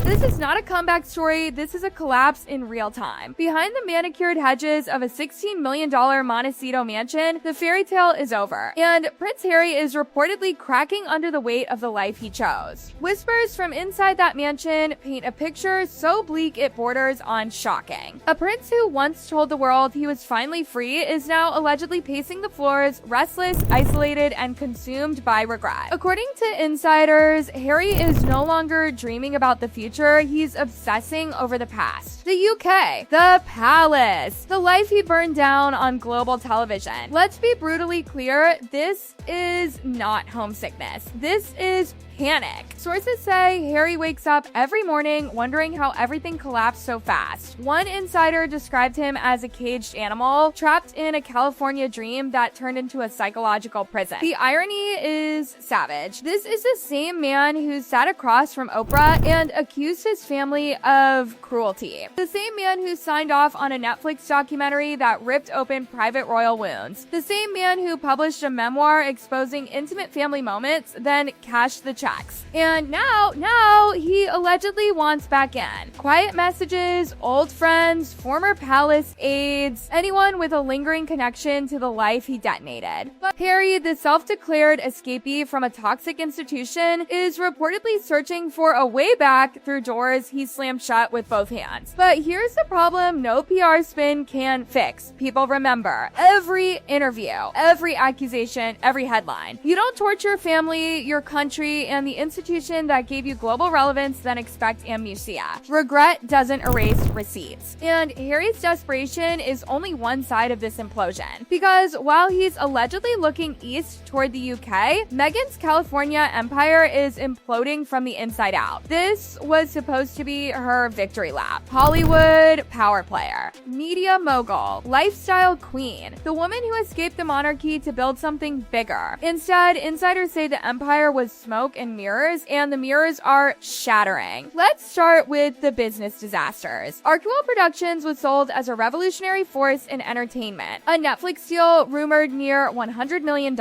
This is not a comeback story, this is a collapse in real time. Behind the manicured hedges of a $16 million Montecito mansion, the fairy tale is over, and Prince Harry is reportedly cracking under the weight of the life he chose. Whispers from inside that mansion paint a picture so bleak it borders on shocking. A prince who once told the world he was finally free is now allegedly pacing the floors, restless, isolated, and consumed by regret. According to insiders, Harry is no longer dreaming about the future, he's obsessing over the past. The UK, the palace, the life he burned down on global television. Let's be brutally clear, this is not homesickness. This is panic. Sources say Harry wakes up every morning wondering how everything collapsed so fast. One insider described him as a caged animal, trapped in a California dream that turned into a psychological prison. The irony is savage. This is the same man who sat across from Oprah and accused his family of cruelty. The same man who signed off on a Netflix documentary that ripped open private royal wounds. The same man who published a memoir exposing intimate family moments, then cashed the checks. And now he allegedly wants back in. Quiet messages, old friends, former palace aides, anyone with a lingering connection to the life he detonated. But Harry, the self-declared escapee from a toxic institution, is reportedly searching for a way back through doors he slammed shut with both hands. But here's the problem no PR spin can fix. People remember every interview, every accusation, every headline. You don't torture family, your country, and the institution that gave you global relevance, then expect amnesia. Regret doesn't erase receipts. And Harry's desperation is only one side of this implosion. Because while he's allegedly looking east toward the UK, Meghan's California empire is imploding from the inside out. This was supposed to be her victory lap. Hollywood power player, media mogul, lifestyle queen, the woman who escaped the monarchy to build something bigger. Instead, insiders say the empire was smoke and mirrors, and the mirrors are shattering. Let's start with the business disasters. Arkwell Productions was sold as a revolutionary force in entertainment. A Netflix deal rumored near $100 million.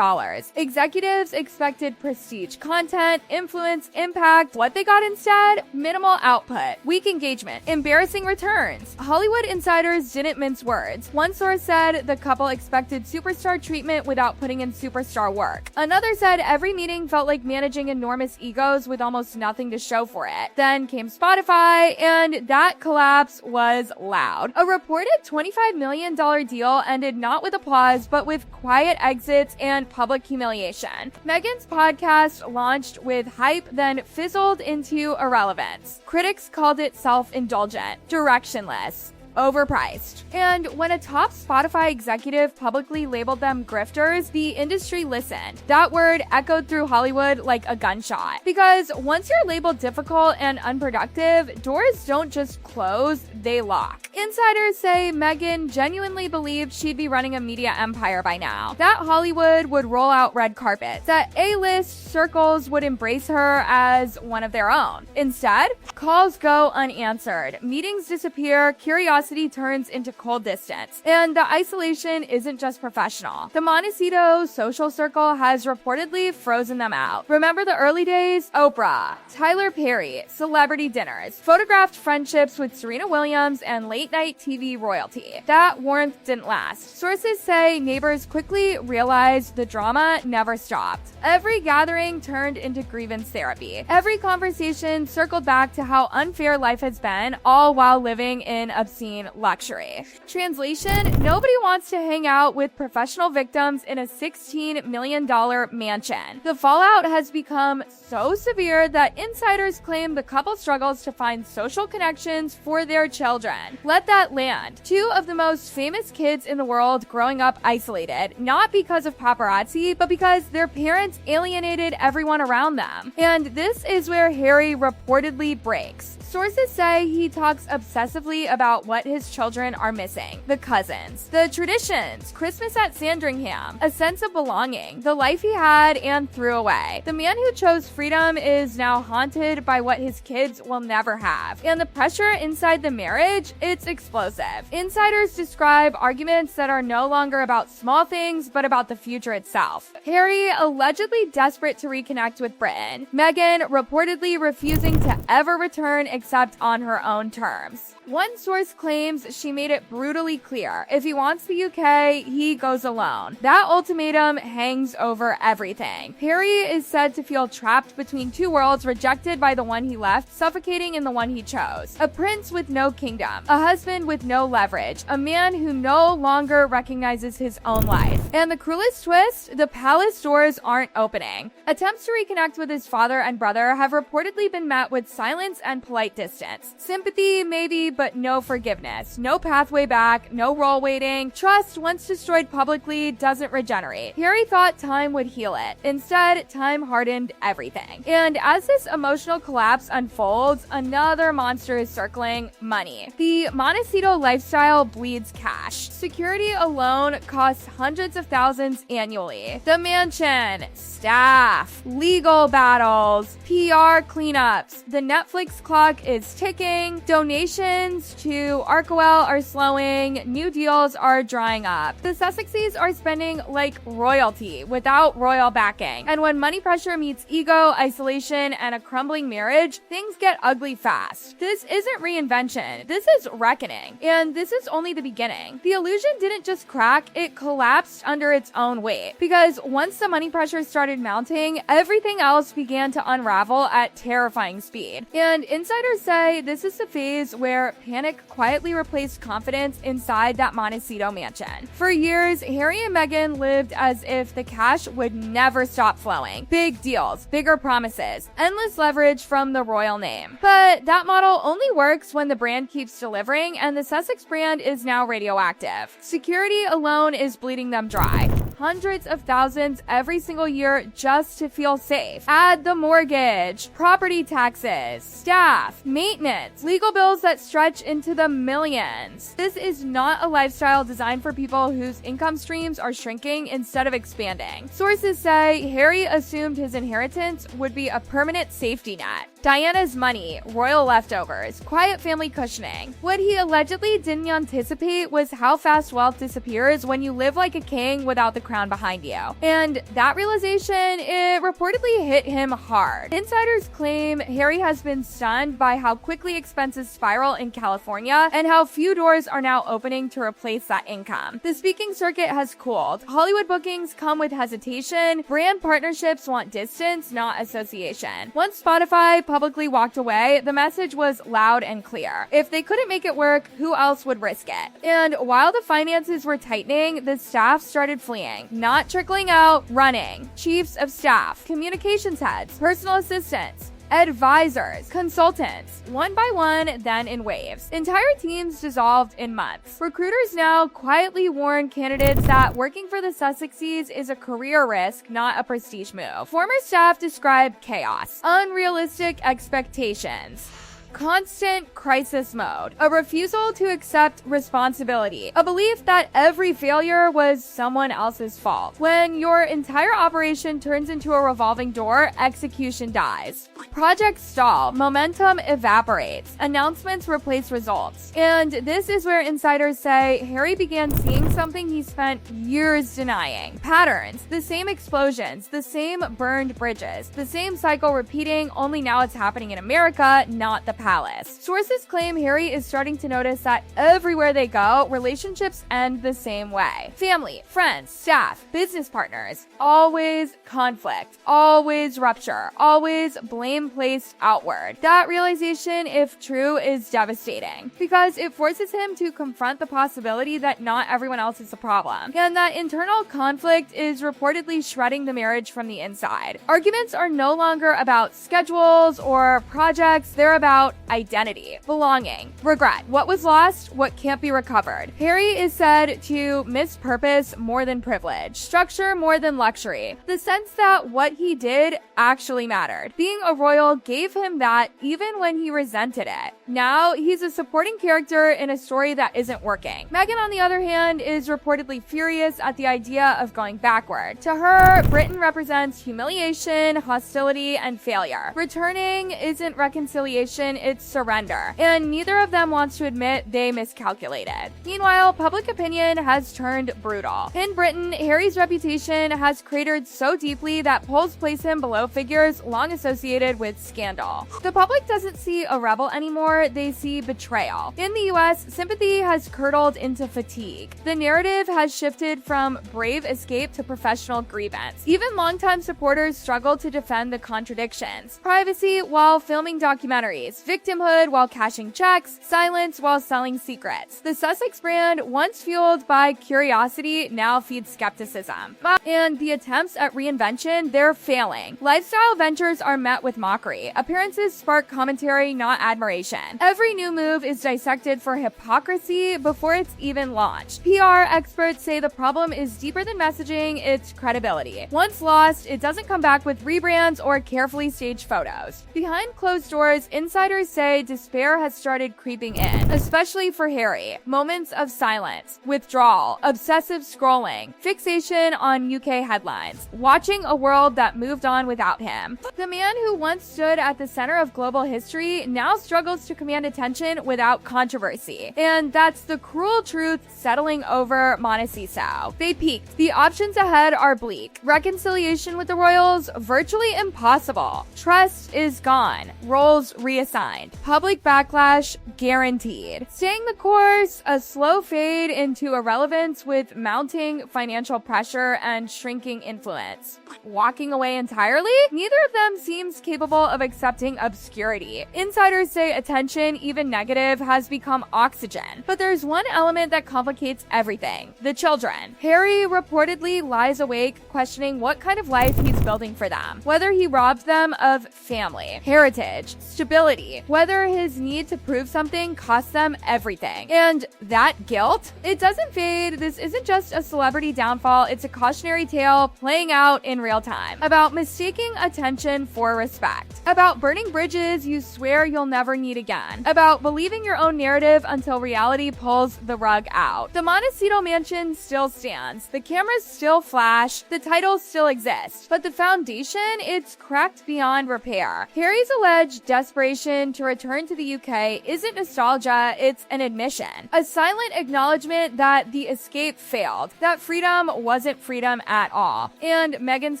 Executives expected prestige content, influence, impact. What they got instead? Minimal output, weak engagement, embarrassing returns. Hollywood insiders didn't mince words. One source said the couple expected superstar treatment without putting in superstar work. Another said every meeting felt like managing enormous egos with almost nothing to show for it. Then came Spotify, and that collapse was loud. A reported $25 million deal ended not with applause, but with quiet exits and public humiliation. Meghan's podcast launched with hype, then fizzled into irrelevance. Critics called it self-indulgent, directionless, overpriced. And when a top Spotify executive publicly labeled them grifters, the industry listened. That word echoed through Hollywood like a gunshot. Because once you're labeled difficult and unproductive, doors don't just close, they lock. Insiders say Meghan genuinely believed she'd be running a media empire by now. That Hollywood would roll out red carpets. That A-list circles would embrace her as one of their own. Instead, calls go unanswered. Meetings disappear, curiosity turns into cold distance. And the isolation isn't just professional. The Montecito social circle has reportedly frozen them out. Remember the early days? Oprah, Tyler Perry, celebrity dinners, photographed friendships with Serena Williams, and late-night TV royalty. That warmth didn't last. Sources say neighbors quickly realized the drama never stopped. Every gathering turned into grievance therapy. Every conversation circled back to how unfair life has been, all while living in obscene luxury. Translation: nobody wants to hang out with professional victims in a $16 million mansion. The fallout has become so severe that insiders claim the couple struggles to find social connections for their children. Let that land. Two of the most famous kids in the world growing up isolated, not because of paparazzi, but because their parents alienated everyone around them. And this is where Harry reportedly breaks. Sources say he talks obsessively about what what his children are missing: the cousins, the traditions, Christmas at Sandringham, a sense of belonging, the life he had and threw away. The man who chose freedom is now haunted by what his kids will never have. And the pressure inside the marriage, it's explosive. Insiders describe arguments that are no longer about small things, but about the future itself. Harry allegedly desperate to reconnect with Britain. Meghan reportedly refusing to ever return except on her own terms. One source claims she made it brutally clear: if he wants the UK, he goes alone. That ultimatum hangs over everything. Harry is said to feel trapped between two worlds, rejected by the one he left, suffocating in the one he chose. A prince with no kingdom, a husband with no leverage, a man who no longer recognizes his own life. And the cruelest twist, the palace doors aren't opening. Attempts to reconnect with his father and brother have reportedly been met with silence and polite distance. Sympathy, maybe, but no forgiveness. No pathway back, no role waiting. Trust, once destroyed publicly, doesn't regenerate. Harry thought time would heal it. Instead, time hardened everything. And as this emotional collapse unfolds, another monster is circling: money. The Montecito lifestyle bleeds cash. Security alone costs hundreds of thousands annually. The mansion, staff, legal battles, PR cleanups. The Netflix clock is ticking. Donations to Arkewell are slowing. New deals are drying up. The Sussexes are spending like royalty without royal backing. And when money pressure meets ego, isolation, and a crumbling marriage, things get ugly fast. This isn't reinvention. This is reckoning. And this is only the beginning. The illusion didn't just crack, it collapsed under its own weight. Because once the money pressure started mounting, everything else began to unravel at terrifying speed. And insiders say this is the phase where panic quietly replaced confidence inside that Montecito mansion. For years, Harry and Meghan lived as if the cash would never stop flowing. Big deals, bigger promises, endless leverage from the royal name. But that model only works when the brand keeps delivering, and the Sussex brand is now radioactive. Security alone is bleeding them dry. Hundreds of thousands every single year just to feel safe. Add the mortgage, property taxes, staff, maintenance, legal bills that stretch into the millions. This is not a lifestyle designed for people whose income streams are shrinking instead of expanding. Sources say Harry assumed his inheritance would be a permanent safety net. Diana's money, royal leftovers, quiet family cushioning. What he allegedly didn't anticipate was how fast wealth disappears when you live like a king without the crown behind you. And that realization, it reportedly hit him hard. Insiders claim Harry has been stunned by how quickly expenses spiral in California and how few doors are now opening to replace that income. The speaking circuit has cooled. Hollywood bookings come with hesitation. Brand partnerships want distance, not association. Once Spotify publicly walked away, the message was loud and clear: if they couldn't make it work, who else would risk it? And while the finances were tightening, the staff started fleeing. Not trickling out, running. Chiefs of staff, communications heads, personal assistants, advisors, consultants, one by one, then in waves. Entire teams dissolved in months. Recruiters now quietly warn candidates that working for the Sussexes is a career risk, not a prestige move. Former staff describe chaos, unrealistic expectations, constant crisis mode, a refusal to accept responsibility, a belief that every failure was someone else's fault. When your entire operation turns into a revolving door, execution dies. Projects stall, momentum evaporates, announcements replace results. And this is where insiders say Harry began seeing something he spent years denying. Patterns, the same explosions, the same burned bridges, the same cycle repeating, only now it's happening in America, not the palace. Sources claim Harry is starting to notice that everywhere they go, relationships end the same way. Family, friends, staff, business partners, always conflict, always rupture, always blame placed outward. That realization, if true, is devastating because it forces him to confront the possibility that not everyone else is the problem, and that internal conflict is reportedly shredding the marriage from the inside. Arguments are no longer about schedules or projects, they're about about identity, belonging, regret, what was lost, what can't be recovered. Harry is said to miss purpose more than privilege, structure more than luxury, the sense that what he did actually mattered. Being a royal gave him that even when he resented it. Now, he's a supporting character in a story that isn't working. Meghan, on the other hand, is reportedly furious at the idea of going backward. To her, Britain represents humiliation, hostility, and failure. Returning isn't reconciliation, it's surrender. And neither of them wants to admit they miscalculated. Meanwhile, public opinion has turned brutal. In Britain, Harry's reputation has cratered so deeply that polls place him below figures long associated with scandal. The public doesn't see a rebel anymore, they see betrayal. In the US, sympathy has curdled into fatigue. The narrative has shifted from brave escape to professional grievance. Even longtime supporters struggle to defend the contradictions. Privacy while filming documentaries, victimhood while cashing checks, silence while selling secrets. The Sussex brand, once fueled by curiosity, now feeds skepticism. And the attempts at reinvention, they're failing. Lifestyle ventures are met with mockery. Appearances spark commentary, not admiration. Every new move is dissected for hypocrisy before it's even launched. PR experts say the problem is deeper than messaging, it's credibility. Once lost, it doesn't come back with rebrands or carefully staged photos. Behind closed doors, insiders say despair has started creeping in, especially for Harry. Moments of silence, withdrawal, obsessive scrolling, fixation on UK headlines, watching a world that moved on without him. The man who once stood at the center of global history now struggles to command attention without controversy. And that's the cruel truth settling over Montecito. They peaked. The options ahead are bleak. Reconciliation with the royals, virtually impossible. Trust is gone. Roles reassigned. Public backlash guaranteed. Staying the course, a slow fade into irrelevance with mounting financial pressure and shrinking influence. Walking away entirely? Neither of them seems capable of accepting obscurity. Insiders say attention, even negative, has become oxygen. But there's one element that complicates everything: the children. Harry reportedly lies awake questioning what kind of life he's building for them. Whether he robbed them of family, heritage, stability, whether his need to prove something cost them everything. And that guilt? It doesn't fade. This isn't just a celebrity downfall, it's a cautionary tale playing out in real time. About mistaking attention for respect. About burning bridges you swear you'll never need again. About believing your own narrative until reality pulls the rug out. The Montecito mansion still stands. The cameras still flash. The titles still exist. But the foundation, it's cracked beyond repair. Harry's alleged desperation to return to the UK isn't nostalgia, it's an admission. A silent acknowledgement that the escape failed. That freedom wasn't freedom at all. And Meghan's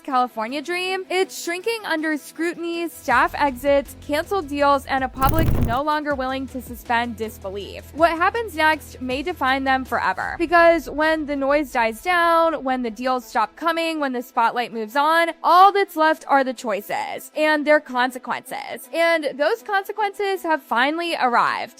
California dream? It's shrinking under scrutiny, staff exits, canceled deals, and a public no longer willing to suspend disbelief. What happens next may define them forever. Because when the noise dies down, when the deals stop coming, when the spotlight moves on, all that's left are the choices and their consequences. And those consequences have finally arrived.